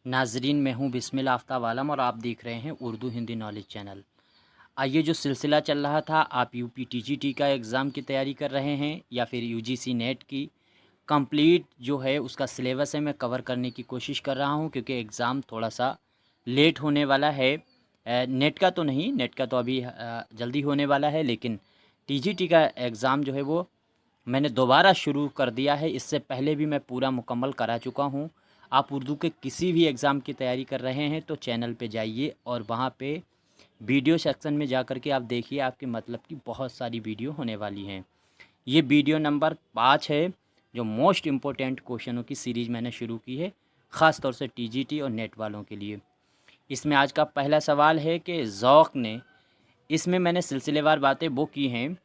नाजरीन, मैं हूँ बिस्मिल आफ्ताब आलम और आप देख रहे हैं उर्दू हिंदी नॉलेज चैनल। आइए, जो सिलसिला चल रहा था, आप यूपी टीजीटी का एग्ज़ाम की तैयारी कर रहे हैं या फिर यूजीसी नेट की कंप्लीट जो है उसका सिलेबस है, मैं कवर करने की कोशिश कर रहा हूँ क्योंकि एग्ज़ाम थोड़ा सा लेट होने वाला है। नेट का तो नहीं, नेट का तो अभी जल्दी होने वाला है, लेकिन टीजीटी का एग्ज़ाम जो है वो मैंने दोबारा शुरू कर दिया है। इससे पहले भी मैं पूरा मुकम्मल करा चुका हूँ। आप उर्दू के किसी भी एग्ज़ाम की तैयारी कर रहे हैं तो चैनल पे जाइए और वहाँ पे वीडियो सेक्शन में जा कर के आप देखिए, आपके मतलब की बहुत सारी वीडियो होने वाली हैं। ये वीडियो नंबर 5 है, जो मोस्ट इम्पोर्टेंट क्वेश्चनों की सीरीज़ मैंने शुरू की है, ख़ास तौर से टीजीटी और नेट वालों के लिए। इसमें आज का पहला सवाल है कि ज़ौक़ ने, इसमें मैंने सिलसिलेवार बातें वो की हैं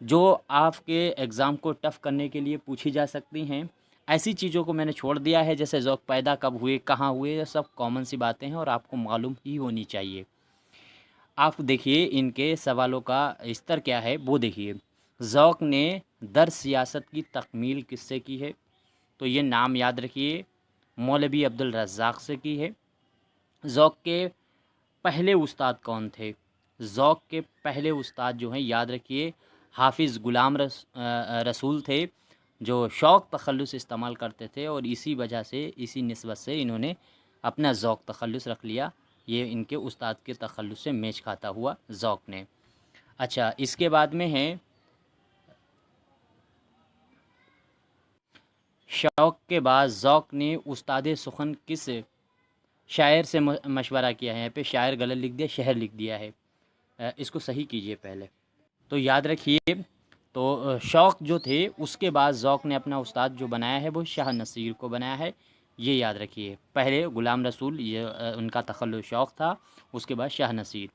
जो आपके एग्ज़ाम को टफ़ करने के लिए पूछी जा सकती हैं। ऐसी चीज़ों को मैंने छोड़ दिया है, जैसे ज़ौक़ पैदा कब हुए, कहाँ हुए, ये सब कॉमन सी बातें हैं और आपको मालूम ही होनी चाहिए। आप देखिए इनके सवालों का स्तर क्या है वो देखिए। ज़ौक़ ने दर सियासत की तकमील किससे की है? तो ये नाम याद रखिए, मौलवी अब्दुल रज़्ज़ाक़ से की है। ज़ौक़ के पहले उस्ताद कौन थे? ज़ौक़ के पहले उस्ताद जो हैं, याद रखिए, हाफ़िज़ ग़ुलाम रसूल थे, जो शौक़ तख़ल्लुस इस्तेमाल करते थे और इसी वजह से, इसी निस्बत से इन्होंने अपना ज़ौक़ तख़ल्लुस रख लिया। ये इनके उस्ताद के तख़ल्लुस से मेच खाता हुआ ज़ौक़ ने। अच्छा, इसके बाद में है शौक़ के बाद ज़ौक़ ने उस्ताद सुख़न किस शायर से मशवरा किया है? यहाँ पे शायर गलत लिख दिया, शहर लिख दिया है। इसको सही कीजिए पहले। तो याद रखिए, तो शौक़ जो थे उसके बाद ज़ौक़ ने अपना उस्ताद जो बनाया है वो शाह नसीर को बनाया है। ये याद रखिए, पहले ग़ुलाम रसूल, ये उनका तख़ल्लुस शौक़ था, उसके बाद शाह नसीर।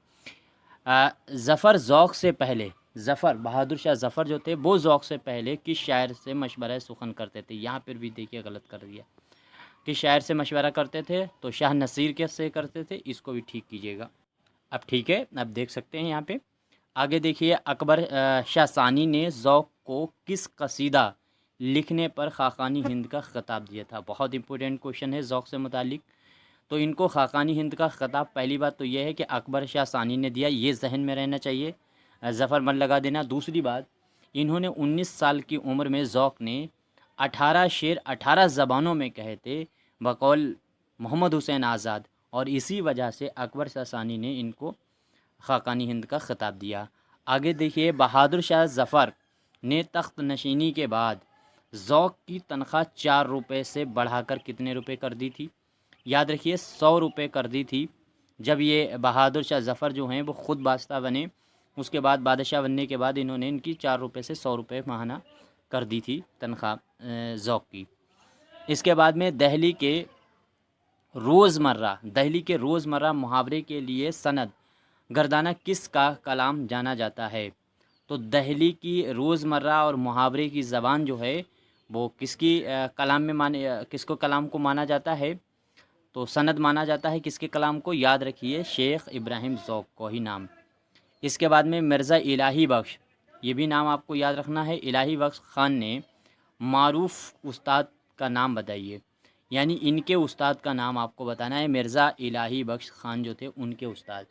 ज़फ़र ज़ौक़ से पहले, ज़फ़र बहादुर शाह ज़फ़र जो थे वो ज़ौक़ से पहले किस शायर से मशवरा सुख़न करते थे? यहाँ पर भी देखिए गलत कर दिया। किस शायर से मशवरा करते थे? तो शाह नसीर के से करते थे। इसको भी ठीक कीजिएगा। अब ठीक है, अब देख सकते हैं यहाँ पे। आगे देखिए, अकबर शाह सानी ने ज़ौक़ को किस कसीदा लिखने पर ख़ाक़ानी हिंद का ख़िताब दिया था? बहुत इंपॉर्टेंट क्वेश्चन है ज़ौक़ से मुतालिक। तो इनको ख़ाक़ानी हिंद का ख़िताब, पहली बात तो ये है कि अकबर शाह सानी ने दिया, ये ज़हन में रहना चाहिए, ज़फ़र मत लगा देना। दूसरी बात, इन्होंने 19 साल की उम्र में ज़ौक़ ने 18 शेर 18 ज़बानों में कहे थे बक़ौल मोहम्मद हुसैन आज़ाद, और इसी वजह से अकबर शाह सानी ने इनको ख़ाक़ानी हिंद का ख़िताब दिया। आगे देखिए, बहादुर शाह ज़फ़र ने तख्त नशीनी के बाद ज़ौक़ की तनख्वाह 4 रुपये से बढ़ाकर कितने रुपए कर दी थी? याद रखिए, 100 रुपये कर दी थी। जब ये बहादुर शाह ज़फ़र जो हैं वो ख़ुद बादशाह बने, उसके बाद बादशाह बनने के बाद इन्होंने इनकी 4 रुपये से 100 रुपये माहाना कर दी थी तनख्वाह ज़ौक़ की। इसके बाद में दहली के रोज़मर्रा मुहावरे के लिए सनद गर्दाना किस का कलाम जाना जाता है? तो दहली की रोज़मर्रा और मुहावरे की ज़बान जो है वो किसकी कलाम में किसको कलाम को माना जाता है? तो सनद माना जाता है किसके कलाम को? याद रखिए, शेख इब्राहिम ज़ौक़ को ही नाम। इसके बाद में मिर्ज़ा इलाही बख्श, ये भी नाम आपको याद रखना है। इलाही बख्श ख़ान ने मारूफ़ उस्ताद का नाम बताइए, यानी इनके उस्ताद का नाम आपको बताना है। मिर्ज़ा इलाही बख्श ख़ान जो थे उनके उस्ताद,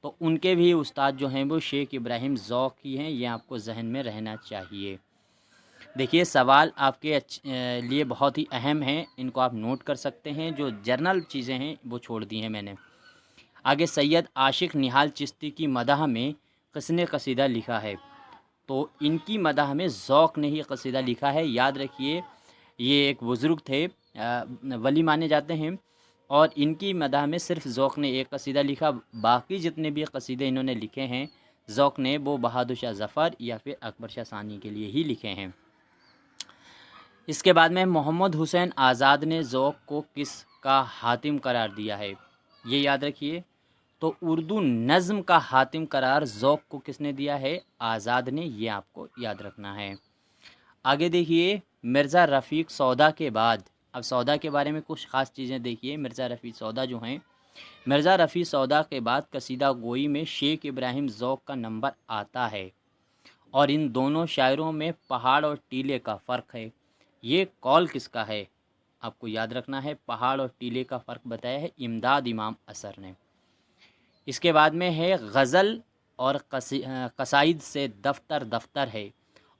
तो उनके भी उस्ताद जो हैं वो शेख इब्राहिम ज़ौक़ ही हैं, ये आपको ज़हन में रहना चाहिए। देखिए, सवाल आपके लिए बहुत ही अहम हैं, इनको आप नोट कर सकते हैं। जो जर्नल चीज़ें हैं वो छोड़ दी हैं मैंने। आगे, सैयद आशिक़ निहाल चिश्ती की मदह में किसने कसीदा लिखा है? तो इनकी मदह में ज़ौक़ ने ही कसीदा लिखा है। याद रखिए, ये एक बुज़ुर्ग थे, वली माने जाते हैं, और इनकी मदह में सिर्फ़ ज़ौक़ ने एक कसीदा लिखा। बाकी जितने भी कसीदे इन्होंने लिखे हैं ज़ौक़ ने, वो बहादुर शाह ज़फ़र या फिर अकबर शाह सानी के लिए ही लिखे हैं। इसके बाद में मोहम्मद हुसैन आज़ाद ने ज़ौक़ को किसका हातिम करार दिया है? ये याद रखिए। तो उर्दू नज़्म का हातिम करार ज़ौक़ को किसने दिया है? आज़ाद ने, ये आपको याद रखना है। आगे देखिए, मिर्ज़ा रफ़ीक सौदा के बाद, अब सौदा के बारे में कुछ ख़ास चीज़ें देखिए। मिर्ज़ा रफ़ीक सौदा जो हैं, मिर्ज़ा रफ़ी सौदा के बाद कसीदा गोई में शेख इब्राहिम ज़ौक़ का नंबर आता है, और इन दोनों शायरों में पहाड़ और टीले का फ़र्क है। ये कौल किसका है? आपको याद रखना है। पहाड़ और टीले का फ़र्क बताया है इमदाद इमाम असर ने। इसके बाद में है गज़ल और कसाइद से दफ्तर दफ्तर है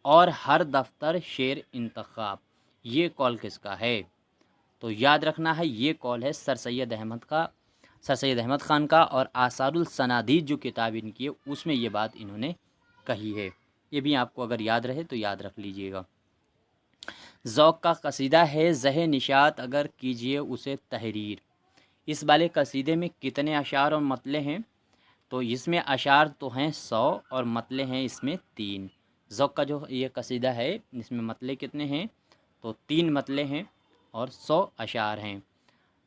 और हर दफ्तर शेर इंतखाब, ये कॉल किसका है? तो याद रखना है ये कॉल है सर सैयद अहमद ख़ान का। और आसारुल सनादीद जो किताब इनकी है उसमें ये बात इन्होंने कही है। ये भी आपको अगर याद रहे तो याद रख लीजिएगा। ज़ौक़ का कसीदा है ज़हे निशात अगर कीजिए उसे तहरीर। इस वाले कसीदे में कितने अशार और मतले हैं? तो इसमें अशार तो हैं 100 और मतले हैं इसमें 3। ज़ौक़ का जो ये कसीदा है इसमें मतले कितने हैं? तो 3 मतले हैं और 100 अशार हैं।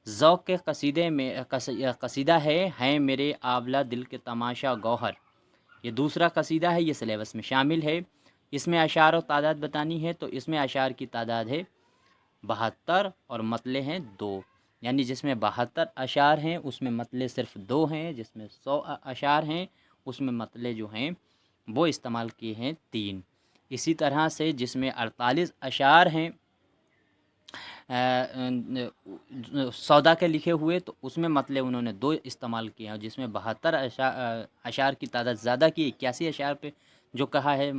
ज़ौक़ के कसीदे में कसीदा है मेरे आंवला दिल के तमाशा गौहर। ये दूसरा कसीदा है, ये सिलेबस में शामिल है। इसमें अशार और तादाद बतानी है तो इसमें अशार की तादाद है 72 और मतले हैं 2। यानी जिसमें 72 अशार हैं उसमें मतले सिर्फ 2 हैं, जिसमें 100 अशार हैं उसमें मतले जो हैं वो इस्तेमाल किए हैं 3। इसी तरह से जिसमें 48 अशार हैं सौदा के लिखे हुए तो उसमें मतले उन्होंने 2 इस्तेमाल किए हैं। जिसमें 72 अशार की तादाद ज़्यादा की 81 अशार पे जो कहा है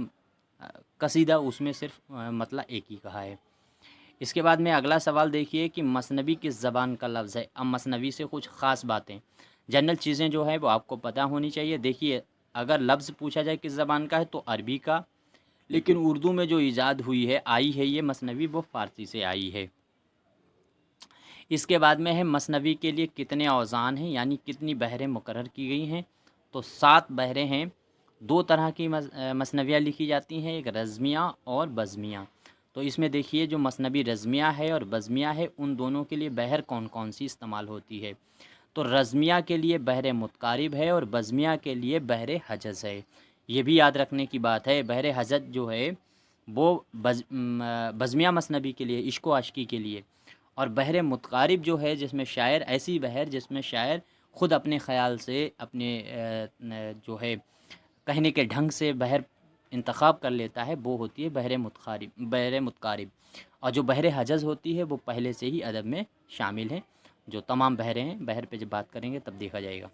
कसीदा उसमें सिर्फ मतला एक ही कहा है। इसके बाद में अगला सवाल देखिए कि मसनवी किस ज़बान का लफ्ज़ है। अब मसनवी से कुछ ख़ास बातें जनरल चीज़ें जो है वो आपको पता होनी चाहिए। देखिए अगर लफ्ज़ पूछा जाए किस ज़बान का है तो अरबी का, लेकिन उर्दू में जो ईजाद हुई है आई है ये मसनवी वो फ़ारसी से आई है। इसके बाद में है मसनवी के लिए कितने औज़ान हैं यानी कितनी बहरें मुकर्रर की गई हैं। तो 7 बहरें हैं। 2 तरह की मसनवियाँ लिखी जाती हैं, एक रज़मिया और बज़मिया। तो इसमें देखिए जो मसनवी रज़मिया है और बज़मिया है उन दोनों के लिए बहर कौन कौन सी इस्तेमाल होती है। तो रज़मिया के लिए बहर मुतकारिब है और बज़मिया के लिए बहर हजज़ है। ये भी याद रखने की बात है। बहर हजज़ जो है वो बज़मिया मसनवी के लिए इश्क व आशिकी के लिए, और बहर मुतकारिब जो है जिसमें शायर ऐसी बहर जिसमें शायर ख़ुद अपने ख़याल से अपने जो है कहने के ढंग से बहर इंतखाब कर लेता है वो होती है बहर मुतकारिब। और जो बहर हजज़ होती है वो पहले से ही अदब में शामिल है। जो तमाम बहरें हैं बहर पे जब बात करेंगे तब देखा जाएगा।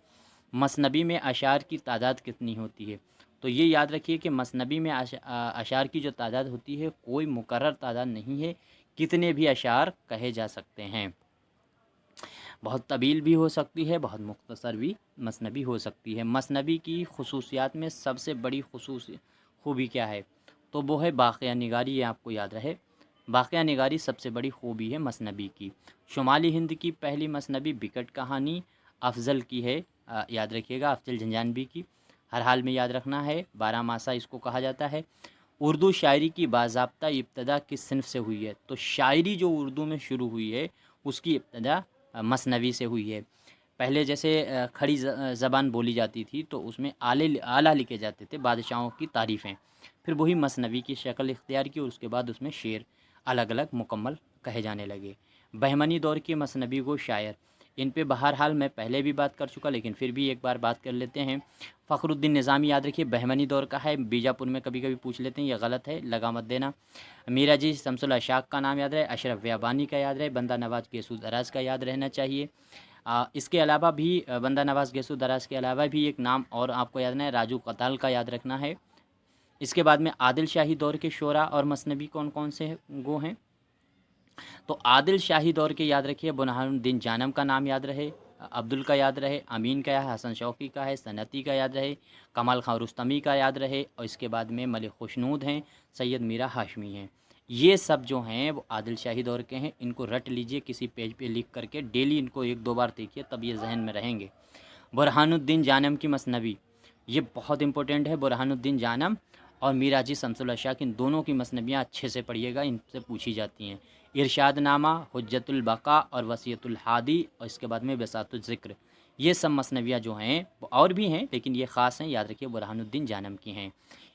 मसनबी में अशार की तादाद कितनी होती है। तो ये याद रखिए कि मसनबी में अशार की जो तादाद होती है कोई मुकर्रर तादाद नहीं है, कितने भी अशार कहे जा सकते हैं। बहुत तवील भी हो सकती है, बहुत मुख्तसर भी मसनबी हो सकती है। मसनबी की खुसूसियात में सबसे बड़ी खूबी क्या है? तो वो है बाक़िया निगारी। ये आपको याद रहे, बाक़िया निगारी सबसे बड़ी खूबी है मसनबी की। शुमाली हिंद की पहली मसनबी बिकट कहानी अफज़ल की है, याद रखिएगा, अफज़ल झंझानबी की। हर हाल में याद रखना है, 12 मासा इसको कहा जाता है। उर्दू शायरी की बाज़ाब्ता इब्तदा किस सिन्फ़ से हुई है। तो शायरी जो उर्दू में शुरू हुई है उसकी इब्तदा मसनवी से हुई है। पहले जैसे खड़ी ज़बान बोली जाती थी तो उसमें आला लिखे जाते थे, बादशाहों की तारीफ़ें, फिर वही मसनवी की शक्ल इख्तियार की और उसके बाद उसमें शेर अलग अलग मुकम्मल कहे जाने लगे। बहमनी दौर के मसनवी को शायर, इन पे बहरहाल मैं पहले भी बात कर चुका लेकिन फिर भी एक बार बात कर लेते हैं। फ़खरुद्दीन निज़ामी याद रखिए बहमनी दौर का है, बीजापुर में कभी कभी पूछ लेते हैं, ये गलत है, लगा मत देना। मीरा जी शमसुल अशाक का नाम याद रहे, अशरफ व्याबानी का याद रहे, बंदा नवाज़ गेसू दराज का याद रहना चाहिए। इसके अलावा भी बंदा नवाज़ गेसू दराज के अलावा भी एक नाम और आपको याद रखना है, राजू कताल का याद रखना है। इसके बाद में आदिल शाही दौर के शोरा और मसनबी कौन कौन से वो हैं। तो आदिल शाही दौर के याद रखिए बुरहानुद्दीन जानम का नाम याद रहे, अब्दुल का याद रहे, अमीन का है, हसन शौकी का है, सनती का याद रहे, कमाल खां रुस्तमी का याद रहे, और इसके बाद में मलिक खुशनूद हैं, सैयद मीरा हाशमी हैं। ये सब जो हैं वो आदिल शाही दौर के हैं। इनको रट लीजिए किसी पेज पे लिख करके, डेली इनको 1-2 बार देखिए तब ये जहन में रहेंगे। बुरहानुद्दीन जानम की मसनवी ये बहुत इंपॉर्टेंट है। बुरहानुद्दीन जानम और मीरा जी शमसुल अशाक इन दोनों की मसनवियाँ अच्छे से पढ़िएगा, इनसे पूछी जाती हैं। इरशाद नामा, हुज्जतुल बका और वसीयतुल हादी, और इसके बाद में बसातुल ज़िक्र, ये सब मसनवियाँ जो हैं और भी हैं लेकिन ये ख़ास हैं, याद रखिए बुरहानुद्दीन जानम की हैं।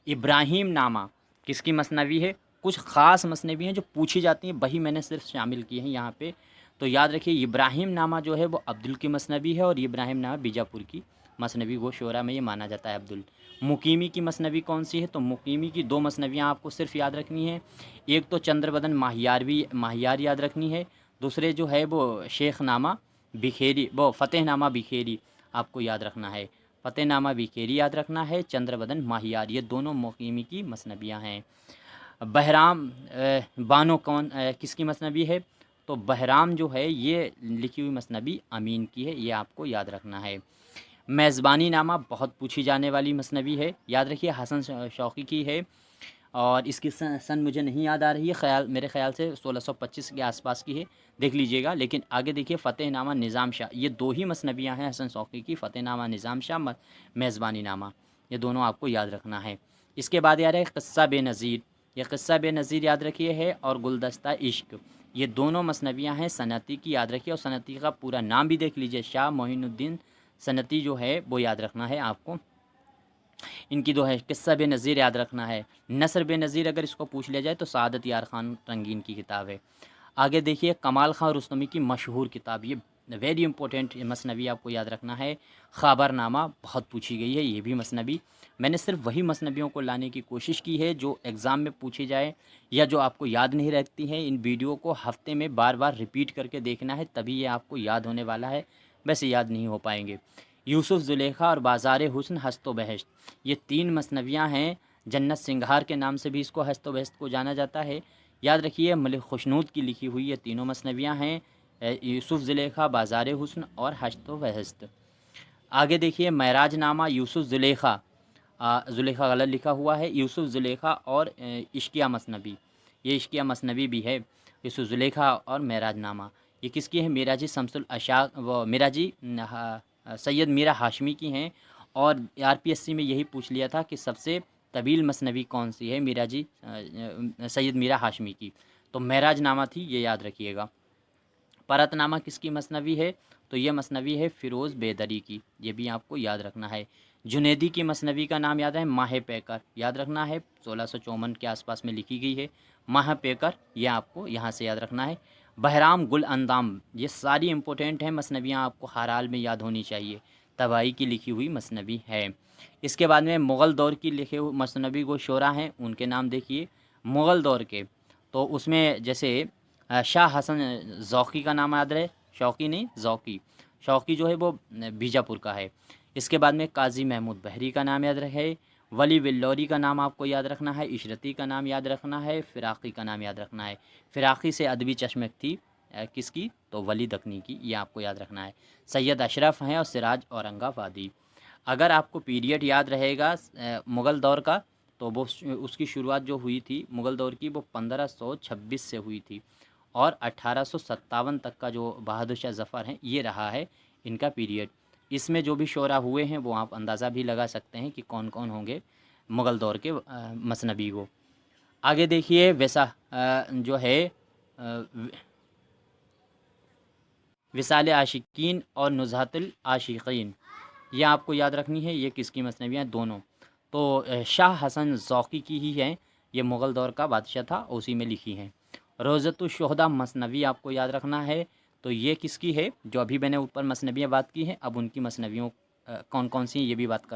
इब्राहिम नामा किसकी मसनवी है। कुछ ख़ास मसनवी हैं जो पूछी जाती हैं, वही मैंने सिर्फ शामिल किए हैं यहाँ पे। तो याद रखिए इब्राहिम नामा जो है वो अब्दुल की मसनवी है और इब्राहिम नामा बीजापुर की मसनवी वो शोरा में ये माना जाता है अब्दुल। मुकीमी की मसनवी कौन सी है। तो मुकीमी की 2 मसनवियाँ आपको सिर्फ याद रखनी है। एक तो चंद्रबदन माहियार याद रखनी है, दूसरे जो है वो शेख नामा बिखेरी, वो फ़तेह नामा बिखेरी आपको याद रखना है। फ़तेह नामा बिखेरी याद रखना है। चंद्रबदन माहियार, ये दोनों मुकीमी की मसनबियाँ हैं। बहराम बानो कौन किसकी मसनबी है? तो बहराम जो है ये लिखी हुई मसनबी अमीन की है, ये आपको याद रखना है। मेज़बानी नामा बहुत पूछी जाने वाली मसनबी है, याद रखिए हसन शौक़ी की है, और इसकी सन मुझे नहीं याद आ रही है, मेरे ख़्याल से 1625 के आसपास की है, देख लीजिएगा। लेकिन आगे देखिए फ़तेह नामा निज़ाम शाह, ये दो ही मसनबियाँ हैं हसन शौक़ी की, फ़तेह नामा निज़ाम शाह, मेज़बानी नामा, ये दोनों आपको याद रखना है। इसके बाद यार है क़िस्सा बेनज़ीर, ये क़िस्सा बेनज़ीर याद रखिए है, और गुलदस्ता इश्क, ये दोनों मसनबियाँ हैं सनती की, याद रखिए। और सनती का पूरा नाम भी देख लीजिए, शाह मोइनुद्दीन सनती जो है वो याद रखना है आपको। इनकी दो है, क़िस्सा बेनज़ीर याद रखना है। नसर बेनज़ीर अगर इसको पूछ लिया जाए तो सआदत यार ख़ान रंगीन की किताब है। आगे देखिए कमाल ख़ान रुस्तमी की मशहूर किताब, ये वेरी इंपॉर्टेंट मसनबी आपको याद रखना है। ख़ाबरनामा बहुत पूछी गई है ये भी मसनबी। मैंने सिर्फ वही मसनबियों को लाने की कोशिश की है जो एग्ज़ाम में पूछी जाए या जो आपको याद नहीं रहती हैं। इन वीडियो को हफ्ते में बार बार रिपीट करके देखना है, तभी ये आपको याद होने वाला है, वैसे याद नहीं हो पाएंगे। यूसुफ़ ज़ुलेखा और बाज़ार हुस्न हस्तो बहश्त, ये 3 मसनबियाँ हैं। जन्नत सिंघार के नाम से भी इसको हस्तो बहश्त को जाना जाता है। याद रखिए मलिक खुशनूद की लिखी हुई ये तीनों मसनबियाँ हैं, यूसुफ़ ज़ुलेखा, बाज़ार हुस्न और हस्तो बहश्त। आगे देखिए मेराज नामा यूसुफ़ ज़ुलेखा, ज़ुलेखा गलत लिखा हुआ है, यूसुफ़ ज़ुलेखा और इश्किया मसनबी, ये इश्किया मसनबी भी है। यूसुफ़ ज़ुलेखा और मेराज नामा ये किसकी है? मिराजी शम्सुल अशाक, वो मिराजी सैयद मीरा हाशमी की हैं। और आरपीएससी में यही पूछ लिया था कि सबसे तवील मसनबी कौन सी है, मिराजी सैयद मीरा हाशमी की, तो मेराज नामा थी, ये याद रखिएगा। परतनामा किसकी मसनबी है? तो ये मसनबी है फ़िरोज़ बेदरी की, ये भी आपको याद रखना है। जुनेदी की मसनबी का नाम याद है, माह पैकर, याद रखना है, 1654 के आसपास में लिखी गई है, माह पैकर, ये आपको यहाँ से याद रखना है। बहराम गुल अंदाम, ये सारी इंपॉर्टेंट हैं मसनबियाँ, आपको हर हाल में याद होनी चाहिए, तबाई की लिखी हुई मसनबी है। इसके बाद में मुग़ल दौर की लिखे हुए मसनबी को शोरा हैं, उनके नाम देखिए मुग़ल दौर के, तो उसमें जैसे शाह हसन ज़ौक़ी का नाम याद रहे, शौक़ी नहीं ज़ौक़ी, शौक़ी जो है वो बीजापुर का है। इसके बाद में काजी महमूद बहरी का नाम याद रहे, वली विल्लौरी का नाम आपको याद रखना है, इशरती का नाम याद रखना है, फ़िराक़ी का नाम याद रखना है। फ़िराक़ी से अदबी चश्मक थी किसकी? तो वली दकनी की, ये आपको याद रखना है। सैयद अशरफ हैं और सिराज औरंगाबादी। अगर आपको पीरियड याद रहेगा मुग़ल दौर का, तो वो उसकी शुरुआत जो हुई थी मुग़ल दौर की, वो 1526 से हुई थी, और 1857 तक का जो बहादुर शाह ज़फ़र हैं, ये रहा है इनका पीरियड। इसमें जो भी शोरा हुए हैं वो आप अंदाज़ा भी लगा सकते हैं कि कौन कौन होंगे मुग़ल दौर के मसनबी को। आगे देखिए वैसा जो है विसाल आशिकीन और नुज़हातुल आशिकीन, ये आपको याद रखनी है, ये किसकी मसनबियाँ दोनों? तो शाह हसन ज़ौक़ी की ही हैं, ये मुग़ल दौर का बादशाह था, उसी में लिखी हैं। रोज़तुश्शुहदा मसनबी आपको याद रखना है, तो ये किसकी है? जो अभी मैंने ऊपर मसनबियाँ बात की हैं, अब उनकी मसनबियों कौन कौन सी ये भी बात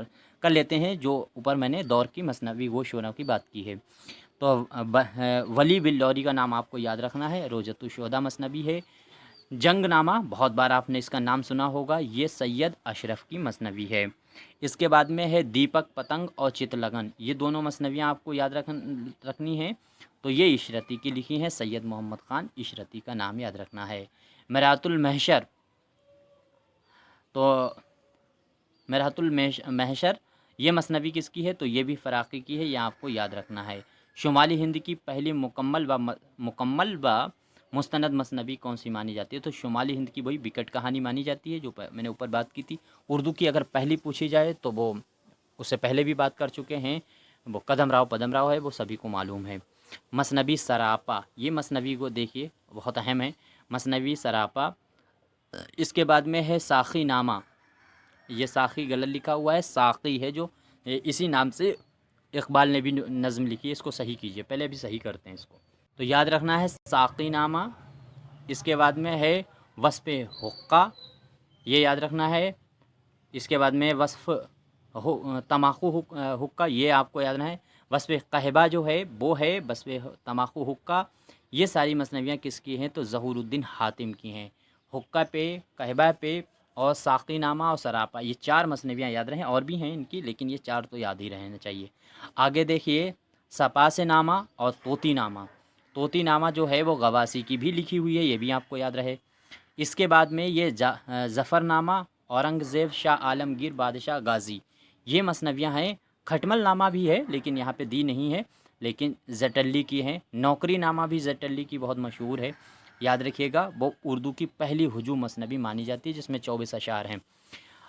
कर लेते हैं। जो ऊपर मैंने दौर की मसनबी वो शोरा की बात की है, तो वली बिल्लौरी का नाम आपको याद रखना है, रोज़तुश्शुहदा मसनबी है। जंगनामा बहुत बार आपने इसका नाम सुना होगा, ये सैयद अशरफ की मसनबी है। इसके बाद में है दीपक पतंग और चितलगन, ये दोनों मसनबियाँ आपको याद रखनी हैं, तो ये इशरती की लिखी हैं, सैयद मोहम्मद ख़ान इशरती का नाम याद रखना है। मरातुल महशर, तो मरातुल महशर ये मसनबी किसकी है? तो ये भी फ़राक़ी की है, ये आपको याद रखना है। शुमाली हिंद की पहली मुकम्मल व मुस्तनद मसनबी कौन सी मानी जाती है? तो शुमाली हिंद की वही विकट कहानी मानी जाती है, जो मैंने ऊपर बात की थी। उर्दू की अगर पहली पूछी जाए तो वो उससे पहले भी बात कर चुके हैं, वो कदम राव है, वो सभी को मालूम है। मसनबी सरापा, ये मसनबी को देखिए बहुत अहम है, मसनबी सरापा। इसके बाद में है साख़ी नामा, ये साख़ी गलत लिखा हुआ है, साक़ी है, जो इसी नाम से इक़बाल ने भी नज़म लिखी है, इसको सही कीजिए, पहले भी सही करते हैं इसको, तो याद रखना है साक़ी नामा। इसके बाद में है वस्फ़े हुक्का, ये याद रखना है। इसके बाद में वस्फ़ तमाकू हुक्का, ये आपको याद रखना है। वस्फ़े कहबा जो है वो है वस्फ़े तमाकू हुक्का, یہ ساری مصنویاں کس کی ہیں؟ تو ظہورالدین حاتم کی ہیں۔ حقہ پہ، کہبہ پہ اور ساقی نامہ اور سراپا، یہ 4 مصنویاں یاد رہیں، اور بھی ہیں ان کی لیکن یہ 4 تو یاد ہی رہنا چاہیے۔ آگے دیکھیے سپاس نامہ اور طوطی نامہ۔ طوطی نامہ جو ہے وہ غواصی کی بھی لکھی ہوئی ہے، یہ بھی آپ کو یاد رہے۔ اس کے بعد میں یہ ظفر نامہ، اورنگزیب شاہ عالمگیر بادشاہ غازی، یہ مصنویاں ہیں۔ کھٹمل نامہ بھی ہے لیکن یہاں پہ دی نہیں ہے، لیکن زٹلی کی ہیں۔ نوکری نامہ بھی زٹلی کی بہت مشہور ہے، یاد رکھیے گا، وہ اردو کی پہلی ہجوم مصنوی مانی جاتی ہے جس میں 24 اشعار ہیں۔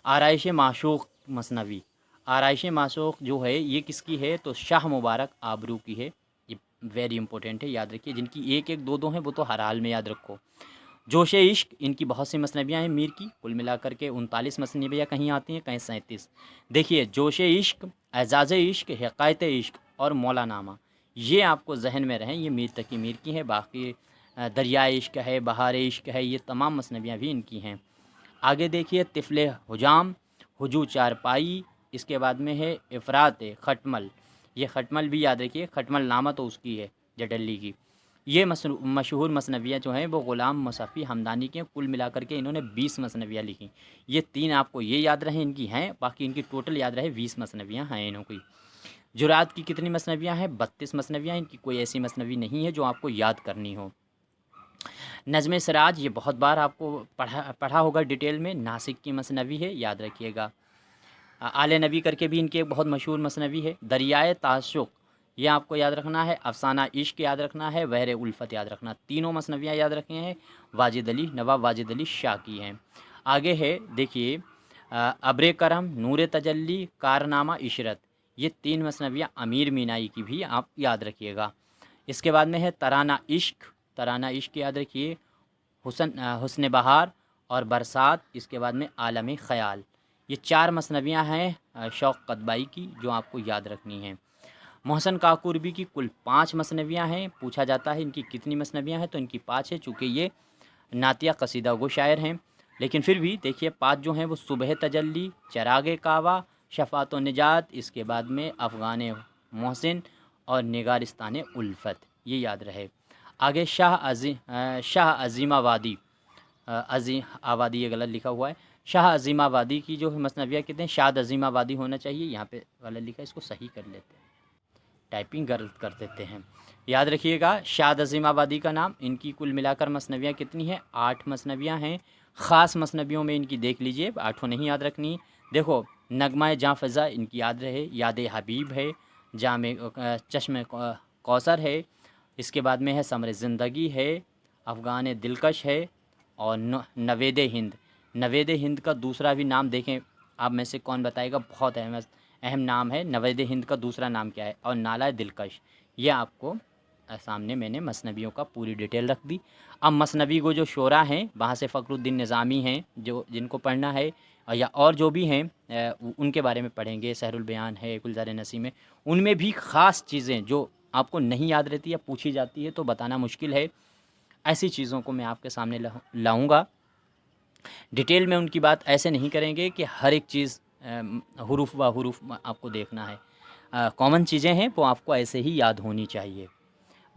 آرائش معشوق مصنوی، آرائش معشوق جو ہے یہ کس کی ہے؟ تو شاہ مبارک آبرو کی ہے، یہ ویری امپورٹنٹ ہے، یاد رکھیے، جن کی ایک ایک دو دو ہیں وہ تو ہر حال میں یاد رکھو۔ جوش عشق، ان کی بہت سی مصنویاں ہیں میر کی، کل ملا کر کے 39 مصنویاں کہیں آتی ہیں کہیں 37۔ دیکھیے جوش عشق، اعزاز عشق، حکایت عشق اور مولا نامہ، یہ آپ کو ذہن میں رہیں، یہ میر تقی میر کی ہیں۔ باقی دریائے عشق ہے، بہار عشق ہے، یہ تمام مصنویاں بھی ان کی ہیں۔ آگے دیکھیے طفل حجام، ہجو چارپائی، اس کے بعد میں ہے افراد کھٹمل، یہ کھٹمل بھی یاد رکھیے، کھٹمل نامہ تو اس کی ہے جڈلی کی۔ یہ مشہور مصنویاں جو ہیں وہ غلام مصفی ہمدانی کے، کل ملا کر کے انہوں نے 20 مصنویاں لکھی۔ یہ 3 آپ کو یہ یاد رہیں ان کی ہیں، باقی ان کی ٹوٹل یاد رہے 20 مصنویاں ہیں انہوں کی۔ جرات کی کتنی مصنویاں ہیں؟ 32 مصنویاں، ان کی کوئی ایسی مصنوی نہیں ہے جو آپ کو یاد کرنی ہو۔ نظم سراج، یہ بہت بار آپ کو پڑھا ہوگا ڈیٹیل میں، ناسک کی مصنوی ہے، یاد رکھیے گا۔ آل نبی کر کے بھی ان کی ایک بہت مشہور مصنوی ہے۔ دریائے تعشق، یہ آپ کو یاد رکھنا ہے۔ افسانہ عشق یاد رکھنا ہے، بحر الفت یاد رکھنا، تینوں مصنویاں یاد رکھے ہیں، واجد علی، نواب واجد علی شاہ کی ہیں۔ آگے ہے دیکھیے ابر کرم، نور تجلی، کارنامہ عشرت، یہ 3 مصنویاں امیر مینائی کی بھی آپ یاد رکھیے گا۔ اس کے بعد میں ہے ترانہ عشق، ترانہ عشق یاد رکھیے، حسن بہار اور برسات، اس کے بعد میں عالم خیال، یہ 4 مصنویاں ہیں شوق قطبائی کی جو آپ کو یاد رکھنی ہیں۔ محسن کاکوربی کی کل 5 مصنویاں ہیں، پوچھا جاتا ہے ان کی کتنی مصنویاں ہیں تو ان کی 5 ہے، چونکہ یہ نعتیہ قصیدہ گو شاعر ہیں، لیکن پھر بھی دیکھیے 5 جو ہیں وہ صبح تجلی، چراغ کعبہ، شفاعت و نجات، اس کے بعد میں افغان محسن اور نگارستان الفت، یہ یاد رہے۔ آگے شاہ عظیم آبادی، آبادی یہ غلط لکھا ہوا ہے، شاہ عظیم آبادی کی جو مصنویاں کہتے ہیں شاد عظیم آبادی ہونا چاہیے، یہاں پہ غلط لکھا ہے، اس کو صحیح کر لیتے ہیں، ٹائپنگ غلط کر دیتے ہیں۔ یاد رکھیے گا شاد عظیم آبادی کا نام، ان کی کل ملا کر مصنویاں کتنی ہیں؟ 8 مصنویاں ہیں۔ خاص مصنویوں میں ان کی دیکھ لیجئے، 8 نہیں یاد رکھنی۔ دیکھو نغمہ جاں فضا ان کی یاد رہے، یاد حبیب ہے، جام چشم کوثر ہے، اس کے بعد میں ہے ثمر زندگی ہے، افغان دلکش ہے، اور نوید ہند۔ نوید ہند کا دوسرا بھی نام دیکھیں آپ میں سے کون بتائے گا، بہت اہم نام ہے نوید ہند کا دوسرا نام کیا ہے، اور نالہ دلکش، یہ آپ کو سامنے میں نے مصنویوں کا پوری ڈیٹیل رکھ دی۔ اب مصنوی کو جو شعراء ہیں وہاں سے فخر الدین نظامی ہیں جو جن کو پڑھنا ہے، یا اور جو بھی ہیں ان کے بارے میں پڑھیں گے، سحر البیان ہے، گلزار نسیم ہے، ان میں بھی خاص چیزیں جو آپ کو نہیں یاد رہتی یا پوچھی جاتی ہے تو بتانا مشکل ہے، ایسی چیزوں کو میں آپ کے سامنے لاؤں گا۔ ڈیٹیل میں ان کی بات ایسے نہیں کریں گے کہ ہر ایک چیز حروف و حروف آپ کو دیکھنا ہے، کامن چیزیں ہیں وہ آپ کو ایسے ہی یاد ہونی چاہیے۔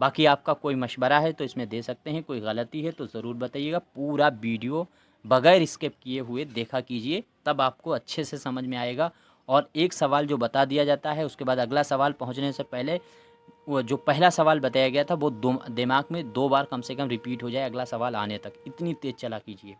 باقی آپ کا کوئی مشورہ ہے تو اس میں دے سکتے ہیں، کوئی غلطی ہے تو ضرور بتائیے گا۔ پورا ویڈیو بغیر اسکپ کیے ہوئے دیکھا کیجئے، تب آپ کو اچھے سے سمجھ میں آئے گا، اور ایک سوال جو بتا دیا جاتا ہے اس کے بعد اگلا سوال پہنچنے سے پہلے وہ جو پہلا سوال بتایا گیا تھا وہ دماغ میں 2 بار کم سے کم ریپیٹ ہو جائے اگلا سوال آنے تک، اتنی تیز چلا کیجئے۔